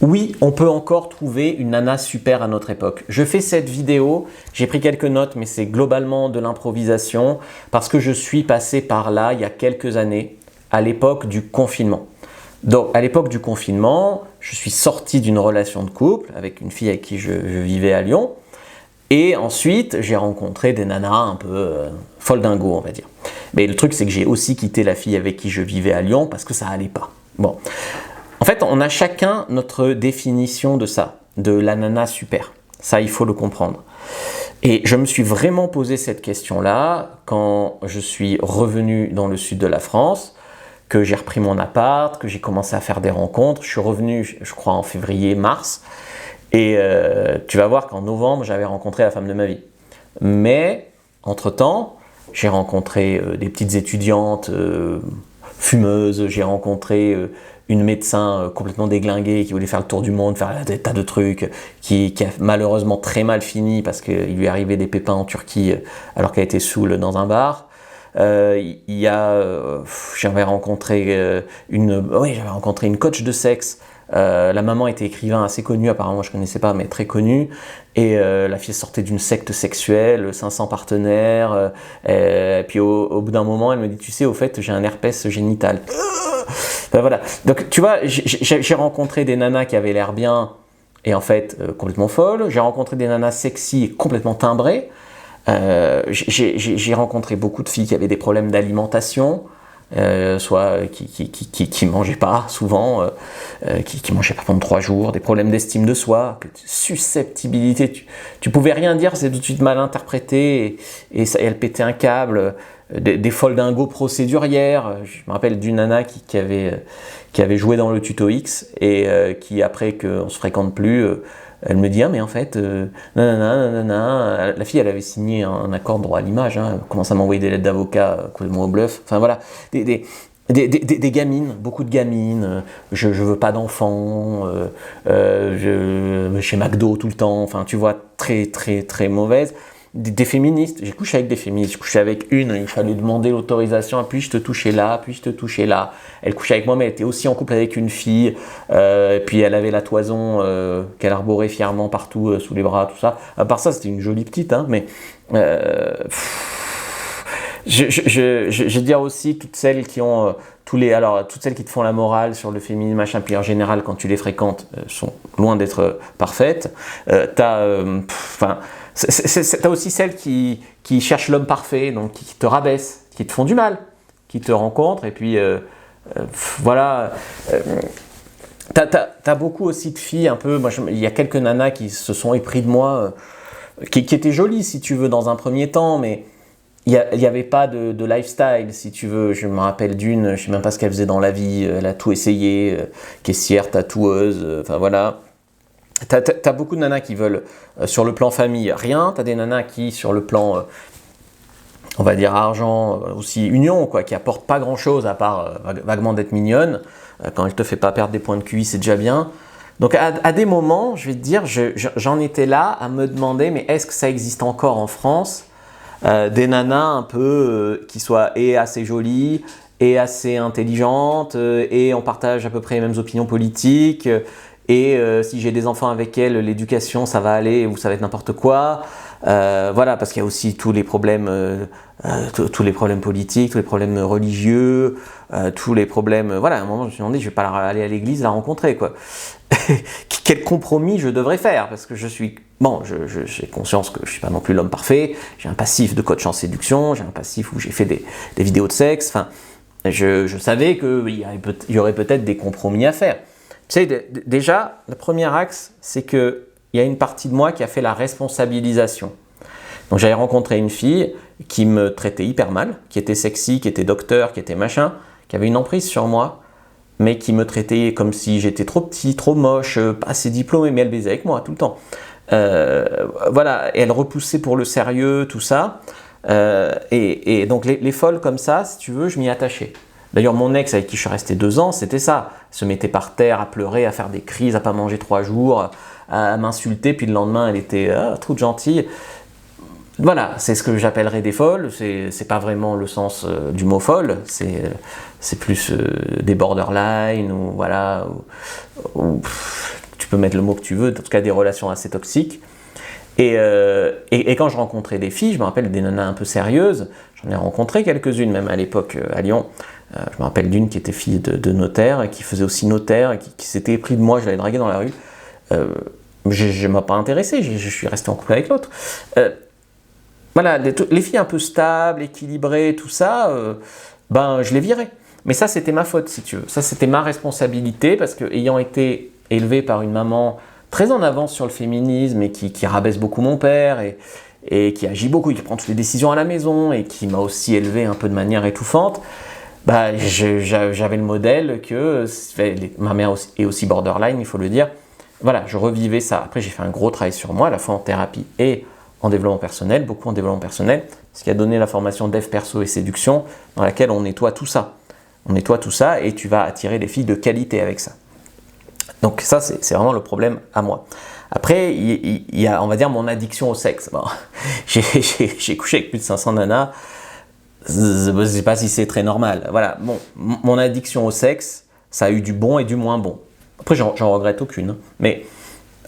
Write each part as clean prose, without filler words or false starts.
Oui, on peut encore trouver une nana super à notre époque. Je fais cette vidéo, j'ai pris quelques notes, mais c'est globalement de l'improvisation parce que je suis passé par là il y a quelques années, à l'époque du confinement. Donc, à l'époque du confinement, je suis sorti d'une relation de couple avec une fille avec qui je vivais à Lyon. Et ensuite, j'ai rencontré des nanas un peu folles dingo, on va dire. Mais le truc, c'est que j'ai aussi quitté la fille avec qui je vivais à Lyon parce que ça allait pas. Bon. En fait, on a chacun notre définition de ça, de la nana super. Ça, il faut le comprendre. Et je me suis vraiment posé cette question-là quand je suis revenu dans le sud de la France, que j'ai repris mon appart, que j'ai commencé à faire des rencontres. Je suis revenu, je crois, en février-mars. Et tu vas voir qu'en novembre, j'avais rencontré la femme de ma vie. Mais, entre-temps, j'ai rencontré des petites étudiantes fumeuses, j'ai rencontré une médecin complètement déglinguée qui voulait faire le tour du monde, faire des tas de trucs, qui a malheureusement très mal fini parce qu'il lui est arrivé des pépins en Turquie alors qu'elle était saoule dans un bar. J'avais rencontré une coach de sexe. La maman était écrivain assez connu, apparemment je ne connaissais pas, mais très connu. Et la fille sortait d'une secte sexuelle, 500 partenaires. Et puis au bout d'un moment, elle me dit, tu sais, au fait, j'ai un herpès génital. Ben voilà. Donc tu vois, j'ai rencontré des nanas qui avaient l'air bien et en fait complètement folles. J'ai rencontré des nanas sexy et complètement timbrées. J'ai rencontré beaucoup de filles qui avaient des problèmes d'alimentation. Soit qui mangeaient pas souvent, qui mangeaient pas pendant 3 jours, des problèmes d'estime de soi, susceptibilité, tu pouvais rien dire, c'est tout de suite mal interprété et elle pétait un câble, des folles dingo procédurières. Je me rappelle d'une nana qui avait joué dans le Tuto X et qui après qu'on se fréquente plus, elle me dit, ah mais en fait, nanana, la fille elle avait signé un accord de droit à l'image, hein, elle commence à m'envoyer des lettres d'avocat complètement au bluff, enfin voilà, des gamines, beaucoup de gamines, je veux pas d'enfants, chez McDo tout le temps, enfin tu vois, très très très mauvaise. Des féministes, j'ai couché avec des féministes, j'ai couché avec une, il fallait demander l'autorisation, puis je te touchais là, puis je te touchais là. Elle couchait avec moi, mais elle était aussi en couple avec une fille, puis elle avait la toison qu'elle arborait fièrement partout sous les bras, tout ça. À part ça, c'était une jolie petite, hein, mais je veux dire aussi toutes celles qui ont toutes celles qui te font la morale sur le féminisme, machin, puis en général, quand tu les fréquentes, sont loin d'être parfaites. T'as aussi celles qui cherchent l'homme parfait, donc qui te rabaissent, qui te font du mal, qui te rencontrent, et puis voilà. T'as beaucoup aussi de filles, un peu. Moi, il y a quelques nanas qui se sont épris de moi, qui étaient jolies, si tu veux, dans un premier temps, mais il n'y avait pas de lifestyle, si tu veux. Je me rappelle d'une, je ne sais même pas ce qu'elle faisait dans la vie, elle a tout essayé, caissière, tatoueuse, enfin voilà. T'as beaucoup de nanas qui veulent, sur le plan famille, rien. T'as des nanas qui, sur le plan, on va dire argent, aussi union, quoi, qui apportent pas grand-chose à part vaguement d'être mignonne. Quand elle te fait pas perdre des points de QI, c'est déjà bien. Donc à des moments, je vais te dire, j'en étais là à me demander, mais est-ce que ça existe encore en France des nanas un peu qui soient et assez jolies, et assez intelligentes, et on partage à peu près les mêmes opinions politiques, et si j'ai des enfants avec elles, l'éducation ça va aller ou ça va être n'importe quoi. Voilà, parce qu'il y a aussi tous les problèmes politiques, tous les problèmes religieux, tous les problèmes. Voilà, à un moment je me suis demandé, je vais pas aller à l'église la rencontrer, quoi. Quel compromis je devrais faire, parce que j'ai conscience que je suis pas non plus l'homme parfait, j'ai un passif de coach en séduction, j'ai un passif où j'ai fait des vidéos de sexe, enfin, je savais qu'il y aurait peut-être des compromis à faire. Tu sais, déjà, le premier axe, c'est qu'il y a une partie de moi qui a fait la responsabilisation. Donc j'avais rencontré une fille qui me traitait hyper mal, qui était sexy, qui était docteur, qui était machin, qui avait une emprise sur moi, mais qui me traitait comme si j'étais trop petit, trop moche, pas assez diplômé, mais elle baisait avec moi tout le temps. Voilà, et elle repoussait pour le sérieux, tout ça. Et donc les folles comme ça, si tu veux, je m'y attachais. D'ailleurs, mon ex avec qui je suis resté 2 ans, c'était ça. Elle se mettait par terre à pleurer, à faire des crises, à pas manger 3 jours, à m'insulter, puis le lendemain, elle était toute gentille. Voilà, c'est ce que j'appellerais des folles. C'est pas vraiment le sens du mot folle, c'est plus des borderline ou voilà. peux mettre le mot que tu veux, en tout cas des relations assez toxiques. Et quand je rencontrais des filles, je me rappelle des nanas un peu sérieuses, j'en ai rencontré quelques-unes même à l'époque à Lyon. Je me rappelle d'une qui était fille de notaire, et qui faisait aussi notaire, et qui s'était épris de moi, je l'avais draguée dans la rue. Je ne m'ai pas intéressé, je suis resté en couple avec l'autre. Voilà, les filles un peu stables, équilibrées, tout ça, ben je les virais. Mais ça, c'était ma faute, si tu veux. Ça, c'était ma responsabilité, parce que ayant été élevé par une maman très en avance sur le féminisme, et qui rabaisse beaucoup mon père, et qui agit beaucoup, et qui prend toutes les décisions à la maison, et qui m'a aussi élevé un peu de manière étouffante, bah, j'avais le modèle que ma mère est aussi borderline, il faut le dire. Voilà, je revivais ça. Après, j'ai fait un gros travail sur moi, à la fois en thérapie et en développement personnel, beaucoup en développement personnel, ce qui a donné la formation Dev Perso et Séduction, dans laquelle on nettoie tout ça. On nettoie tout ça et tu vas attirer des filles de qualité avec ça. Donc ça, c'est vraiment le problème à moi. Après, il y a, on va dire, mon addiction au sexe. Bon, j'ai couché avec plus de 500 nanas, je ne sais pas si c'est très normal. Voilà, bon, mon addiction au sexe, ça a eu du bon et du moins bon. Après, j'en regrette aucune. Mais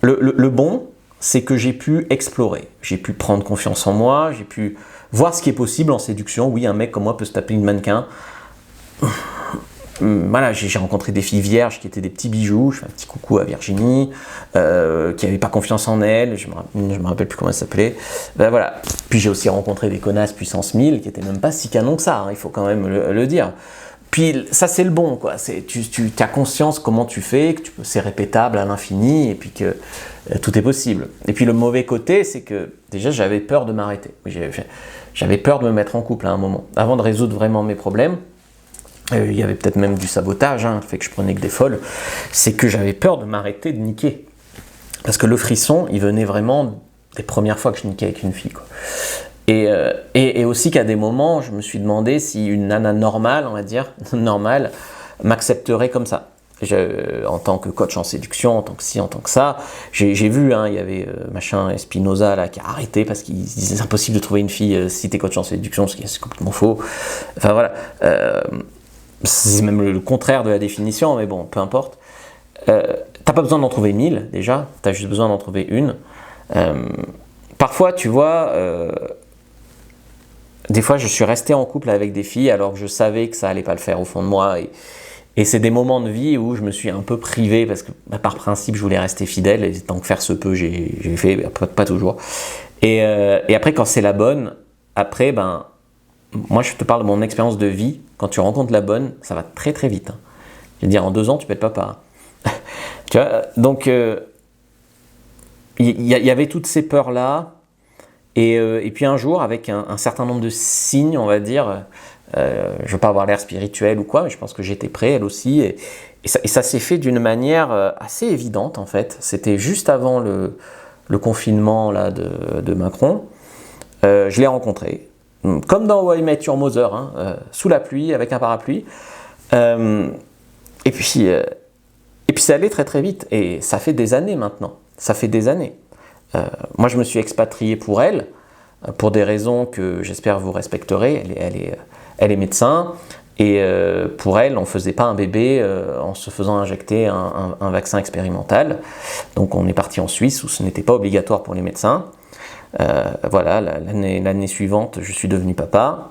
le bon, c'est que j'ai pu explorer. J'ai pu prendre confiance en moi, j'ai pu voir ce qui est possible en séduction. Oui, un mec comme moi peut se taper une mannequin. Voilà, j'ai rencontré des filles vierges qui étaient des petits bijoux. Je fais un petit coucou à Virginie, qui n'avait pas confiance en elle. Je me rappelle plus comment elle s'appelait. Ben voilà. Puis j'ai aussi rencontré des connasses puissance 1000 qui n'étaient même pas si canons que ça, hein, il faut quand même le dire. Puis ça, c'est le bon, quoi. Tu as conscience comment tu fais, que c'est répétable à l'infini, et puis que tout est possible. Et puis le mauvais côté, c'est que déjà, j'avais peur de m'arrêter. J'avais peur de me mettre en couple à un moment. Avant de résoudre vraiment mes problèmes, il y avait peut-être même du sabotage, hein, le fait que je prenais que des folles, c'est que j'avais peur de m'arrêter de niquer. Parce que le frisson, il venait vraiment des premières fois que je niquais avec une fille, quoi. Et aussi qu'à des moments, je me suis demandé si une nana normale, on va dire, normale, m'accepterait comme ça. En tant que coach en séduction, en tant que ci, en tant que ça, j'ai vu, hein, il y avait machin Espinoza là, qui a arrêté parce qu'il disait c'est impossible de trouver une fille si t'es coach en séduction, ce qui est complètement faux. Enfin voilà, c'est même le contraire de la définition, mais bon, peu importe. T'as pas besoin d'en trouver 1000 déjà, t'as juste besoin d'en trouver une. Parfois, tu vois, des fois, je suis resté en couple avec des filles alors que je savais que ça allait pas le faire au fond de moi. Et c'est des moments de vie où je me suis un peu privé parce que par principe, je voulais rester fidèle. Et tant que faire se peut, j'ai fait, pas toujours. Et après, quand c'est la bonne, après, ben, moi, je te parle de mon expérience de vie. Quand tu rencontres la bonne, ça va très très vite. Hein. Je veux dire, en 2 ans, tu peux être papa. Hein. Tu vois, donc, il y avait toutes ces peurs-là. Et puis un jour, avec un certain nombre de signes, on va dire, je ne veux pas avoir l'air spirituel ou quoi, mais je pense que j'étais prêt, elle aussi. Et ça s'est fait d'une manière assez évidente, en fait. C'était juste avant le confinement là, de Macron. Je l'ai rencontré, comme dans How I Met Your Mother, hein, sous la pluie, avec un parapluie. Et puis ça allait très très vite. Et ça fait des années maintenant. Ça fait des années. Moi, je me suis expatrié pour elle, pour des raisons que j'espère vous respecterez. Elle est médecin, et pour elle, on ne faisait pas un bébé en se faisant injecter un vaccin expérimental. Donc, on est parti en Suisse, où ce n'était pas obligatoire pour les médecins. Voilà, l'année suivante, je suis devenu papa.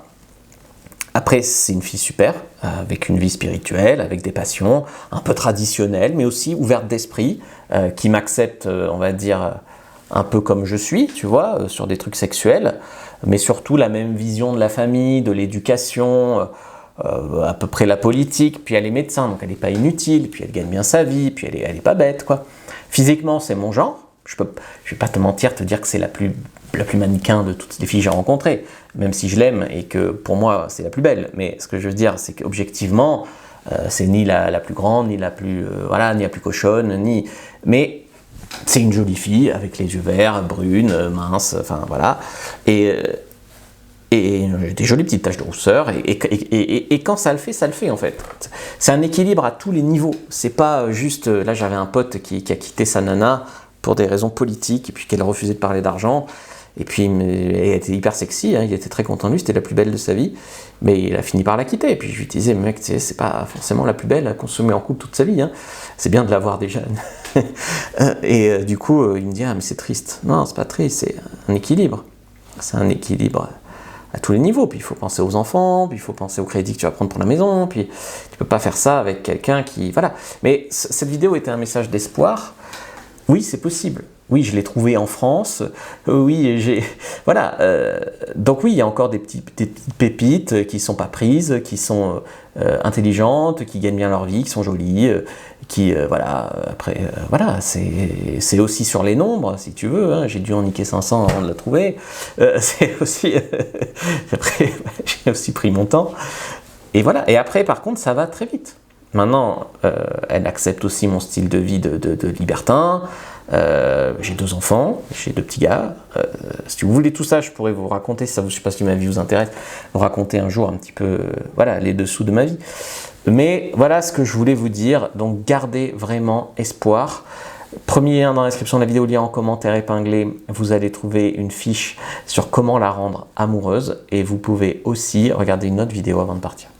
Après, c'est une fille super, avec une vie spirituelle, avec des passions, un peu traditionnelles, mais aussi ouverte d'esprit, qui m'accepte, on va dire, un peu comme je suis, tu vois, sur des trucs sexuels, mais surtout la même vision de la famille, de l'éducation, à peu près la politique, puis elle est médecin, donc elle n'est pas inutile, puis elle gagne bien sa vie, puis elle est pas bête, quoi. Physiquement, c'est mon genre, je vais pas te mentir, te dire que c'est la plus mannequin de toutes les filles que j'ai rencontrées, même si je l'aime et que pour moi, c'est la plus belle, mais ce que je veux dire, c'est qu'objectivement, c'est ni la plus grande, ni la plus, voilà, ni la plus cochonne, mais c'est une jolie fille avec les yeux verts, brune, mince, enfin voilà, et des jolies petites taches de rousseur, et quand ça le fait en fait. C'est un équilibre à tous les niveaux, c'est pas juste, là j'avais un pote qui a quitté sa nana pour des raisons politiques, et puis qu'elle refusait de parler d'argent, et puis elle était hyper sexy, hein, il était très content de lui, c'était la plus belle de sa vie, mais il a fini par la quitter, et puis je lui disais, mec, c'est pas forcément la plus belle à consommer en couple toute sa vie, hein. C'est bien de l'avoir déjà Et du coup, il me dit, ah mais c'est triste. Non, c'est pas triste, c'est un équilibre. C'est un équilibre à tous les niveaux. Puis il faut penser aux enfants, puis il faut penser au crédit que tu vas prendre pour la maison, puis tu peux pas faire ça avec quelqu'un qui... Voilà. Mais cette vidéo était un message d'espoir. Oui, c'est possible. Oui, je l'ai trouvé en France. Oui, j'ai... Voilà. Donc oui, il y a encore des petites pépites qui sont pas prises, qui sont intelligentes, qui gagnent bien leur vie, qui sont jolies, voilà. Après, voilà, c'est aussi sur les nombres, si tu veux. Hein. J'ai dû en niquer 500 avant de la trouver. C'est aussi... Après, j'ai aussi pris mon temps. Et voilà. Et après, par contre, ça va très vite. Maintenant, elle accepte aussi mon style de vie de libertin. J'ai 2 enfants, j'ai 2 petits gars. Si vous voulez tout ça, je pourrais vous raconter, si ça vous, je sais pas si ma vie vous intéresse, vous raconter un jour un petit peu, voilà, les dessous de ma vie. Mais voilà ce que je voulais vous dire. Donc, gardez vraiment espoir. Premier lien dans la description de la vidéo, lien en commentaire épinglé, vous allez trouver une fiche sur comment la rendre amoureuse. Et vous pouvez aussi regarder une autre vidéo avant de partir.